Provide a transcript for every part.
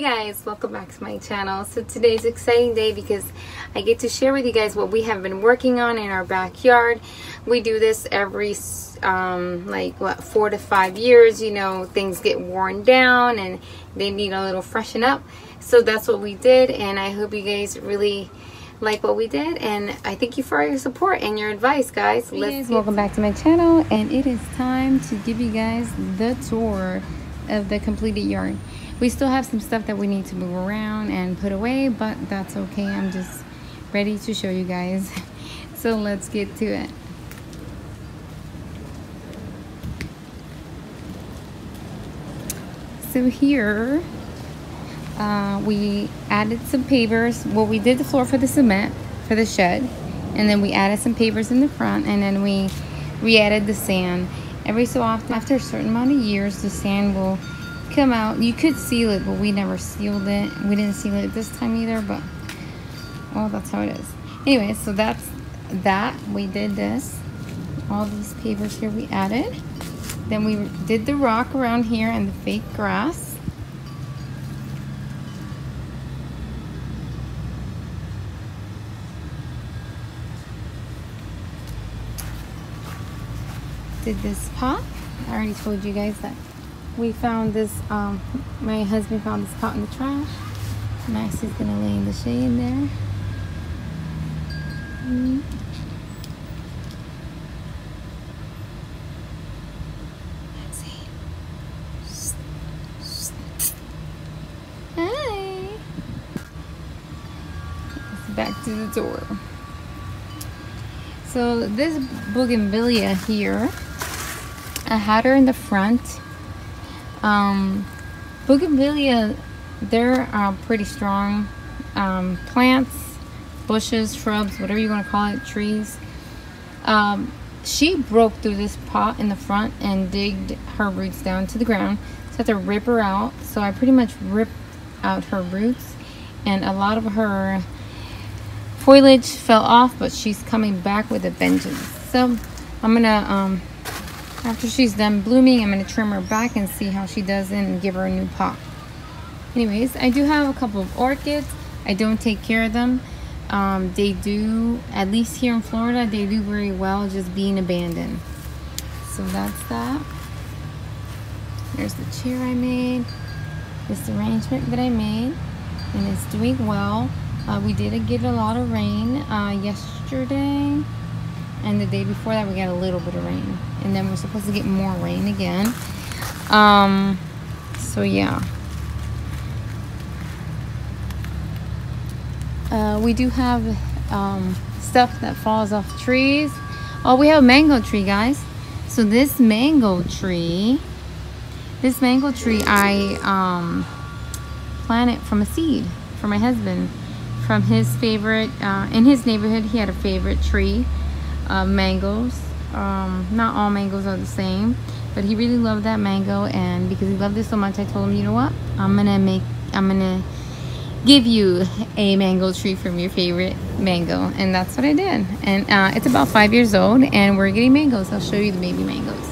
guys, welcome back to my channel. So today's an exciting day because I get to share with you guys what we have been working on in our backyard. We do this every 4 to 5 years. You know, things get worn down and they need a little freshen up. So that's what we did, and I hope you guys really like what we did, and I thank you for your support and your advice, guys. Hey guys, welcome back to my channel, and it is time to give you guys the tour of the completed yard. We still have some stuff that we need to move around and put away, but that's okay. I'm just ready to show you guys. So let's get to it. So here we added some pavers. Well, we did the floor for the cement for the shed, and then we added some pavers in the front, and then we re-added the sand. Every so often, after a certain amount of years, the sand will come out. You could seal it, but we never sealed it. We didn't seal it this time either, but well, that's how it is. Anyway, so that's that. We did this. All these pavers here we added. Then we did the rock around here and the fake grass. Did this pot. I already told you guys that we found this, my husband found this pot in the trash. Max is gonna lay in the shade there. Let's see. Hi. Let's back to the door. So this bougainvillea here, I had her in the front. Bougainvillea, they're pretty strong plants, bushes, shrubs, whatever you want to call it, trees. She broke through this pot in the front and digged her roots down to the ground. So I had to rip her out. So I pretty much ripped out her roots, and a lot of her foliage fell off, but she's coming back with a vengeance. So I'm gonna after she's done blooming, I'm gonna trim her back and see how she does and give her a new pot. Anyways, I do have a couple of orchids. I don't take care of them. They do, at least here in Florida, they do very well just being abandoned. So that's that. There's the chair I made, this arrangement that I made, and it's doing well. We did get a lot of rain yesterday, and the day before that we got a little bit of rain, and then we're supposed to get more rain again. So yeah, we do have stuff that falls off trees. Oh, we have a mango tree, guys. So this mango tree I planted from a seed for my husband. From his favorite, in his neighborhood, he had a favorite tree of mangoes. Not all mangoes are the same, but he really loved that mango, and because he loved it so much, I told him, you know what, I'm gonna give you a mango tree from your favorite mango, and that's what I did. And it's about 5 years old, and we're getting mangoes. I'll show you the baby mangoes.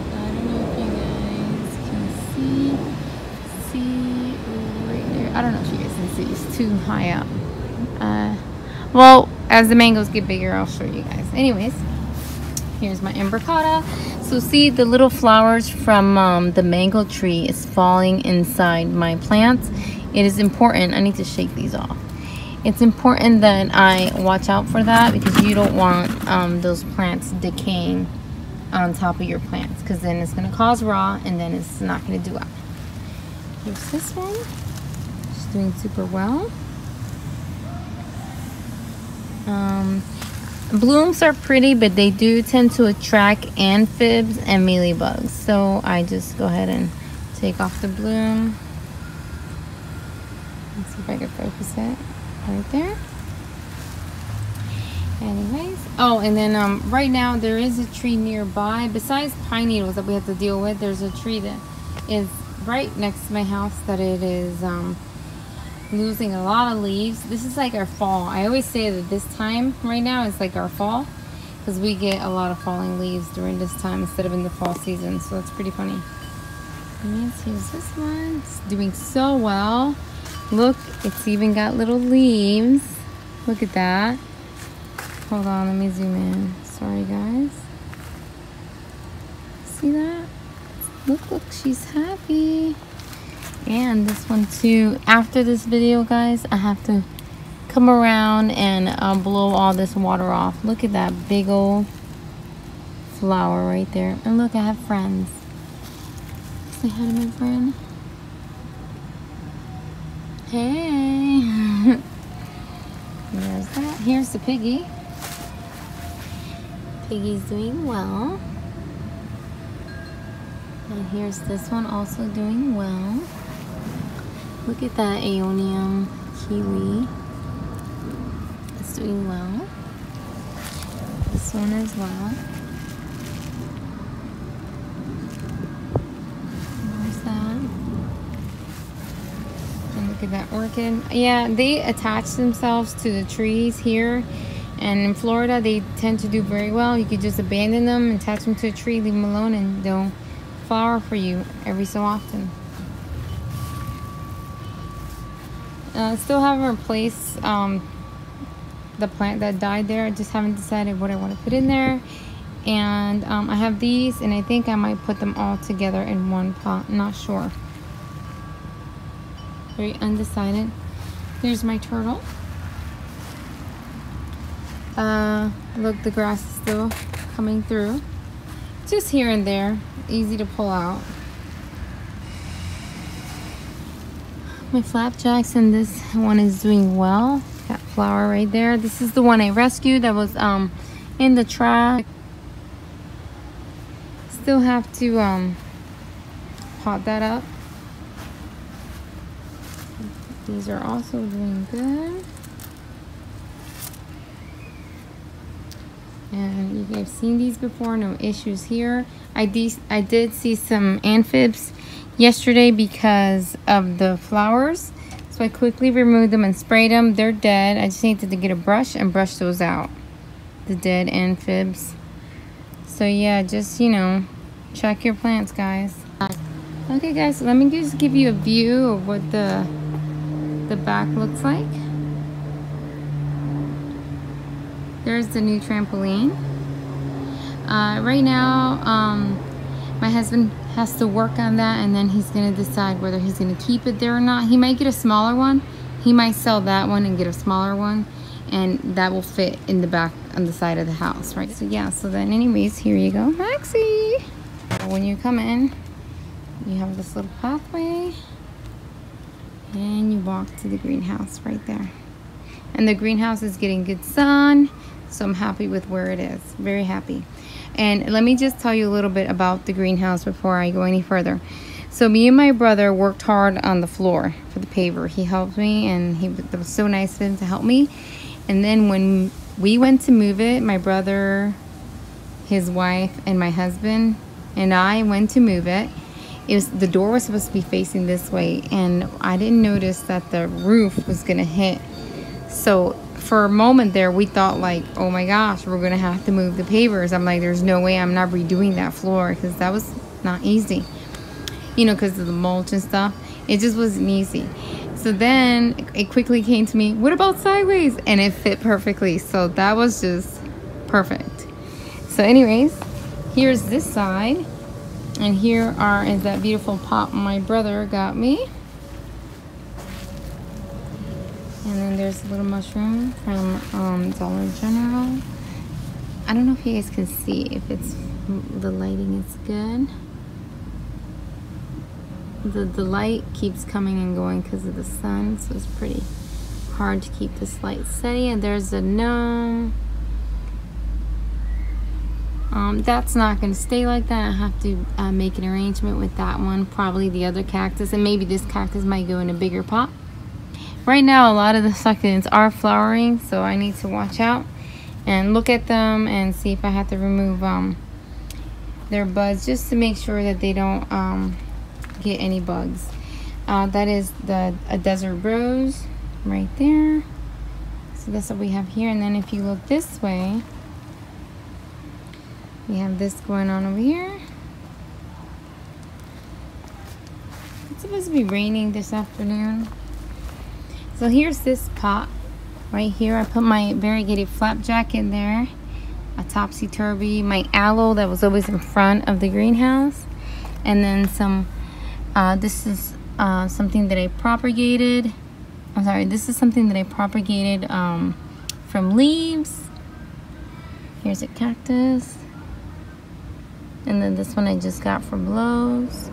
I don't know if you guys can see right there. I don't know if you guys can see. It's too high up. Well, as the mangoes get bigger, I'll show you guys. Anyways, here's my imbricata. So see, the little flowers from the mango tree is falling inside my plants. It is important. I need to shake these off. It's important that I watch out for that, because you don't want those plants decaying on top of your plants, because then it's going to cause rot, and then it's not going to do well. Here's this one. She's doing super well. Blooms are pretty, but they do tend to attract amphibs and mealybugs. So I just go ahead and take off the bloom. Let's see if I can focus it right there. Anyways, oh, and then right now there is a tree nearby. Besides pine needles that we have to deal with, there's a tree that is right next to my house that it is losing a lot of leaves. This is like our fall. I always say that this time right now is like our fall, because we get a lot of falling leaves during this time instead of in the fall season. So it's pretty funny. Yes, here's this one. It's doing so well. Look, it's even got little leaves. Look at that. Hold on, let me zoom in. Sorry, guys. See that? Look, she's happy. And this one too. After this video, guys, I have to come around and blow all this water off. Look at that big old flower right there. And look, I have friends. Say hi to my friend. Hey. There's that. Here's the piggy. Piggy's doing well. And here's this one also doing well. Look at that Aeonium kiwi. It's doing well. This one as well. There's that. And look at that orchid. Yeah, they attach themselves to the trees here. And in Florida, they tend to do very well. You could just abandon them, attach them to a tree, leave them alone, and they'll flower for you every so often. Still haven't replaced the plant that died there. I just haven't decided what I want to put in there. And I have these, and I think I might put them all together in one pot. Not sure. Very undecided. Here's my turtle. Look, the grass is still coming through. Just here and there. Easy to pull out. My flapjacks, and this one is doing well. Got flower right there. This is the one I rescued that was in the trash. Still have to pot that up. These are also doing good. And you guys have seen these before, no issues here. I did see some amphibs yesterday because of the flowers. So I quickly removed them and sprayed them. They're dead. I just needed to get a brush and brush those out. The dead amphibs. So yeah, just, you know, check your plants, guys. Okay guys, so let me just give you a view of what the back looks like. There's the new trampoline. Right now, my husband has to work on that, and then he's gonna decide whether he's gonna keep it there or not. He might get a smaller one. He might sell that one and get a smaller one, and that will fit in the back on the side of the house, right? So yeah, so then anyways, here you go, Maxie. When you come in, you have this little pathway, and you walk to the greenhouse right there. And the greenhouse is getting good sun, so I'm happy with where it is. Very happy. And let me just tell you a little bit about the greenhouse before I go any further. So me and my brother worked hard on the floor for the paver. He helped me, and it was so nice of him to help me. And then when we went to move it, my brother, his wife, and my husband and I went to move it. The door was supposed to be facing this way, and I didn't notice that the roof was gonna hit. So for a moment there, we thought like, oh my gosh, we're gonna have to move the pavers. I'm like, there's no way I'm not redoing that floor, because that was not easy, you know, because of the mulch and stuff. It just wasn't easy. So then it quickly came to me, what about sideways? And it fit perfectly. So that was just perfect. So anyways, here's this side, and here is that beautiful pot my brother got me. And then there's a little mushroom from Dollar General. I don't know if you guys can see, if the lighting is good. The light keeps coming and going because of the sun, so it's pretty hard to keep this light steady. And there's a gnome. That's not going to stay like that. I have to make an arrangement with that one, probably the other cactus, and maybe this cactus might go in a bigger pot. Right now, a lot of the succulents are flowering, so I need to watch out and look at them and see if I have to remove their buds, just to make sure that they don't get any bugs. That is a desert rose right there. So that's what we have here. And then if you look this way, we have this going on over here. supposed to be raining this afternoon. So here's this pot right here. I put my variegated flapjack in there, a topsy-turvy, my aloe that was always in front of the greenhouse, and then some, this is something that I propagated. I'm sorry, this is something that I propagated from leaves. Here's a cactus. And then this one I just got from Lowe's.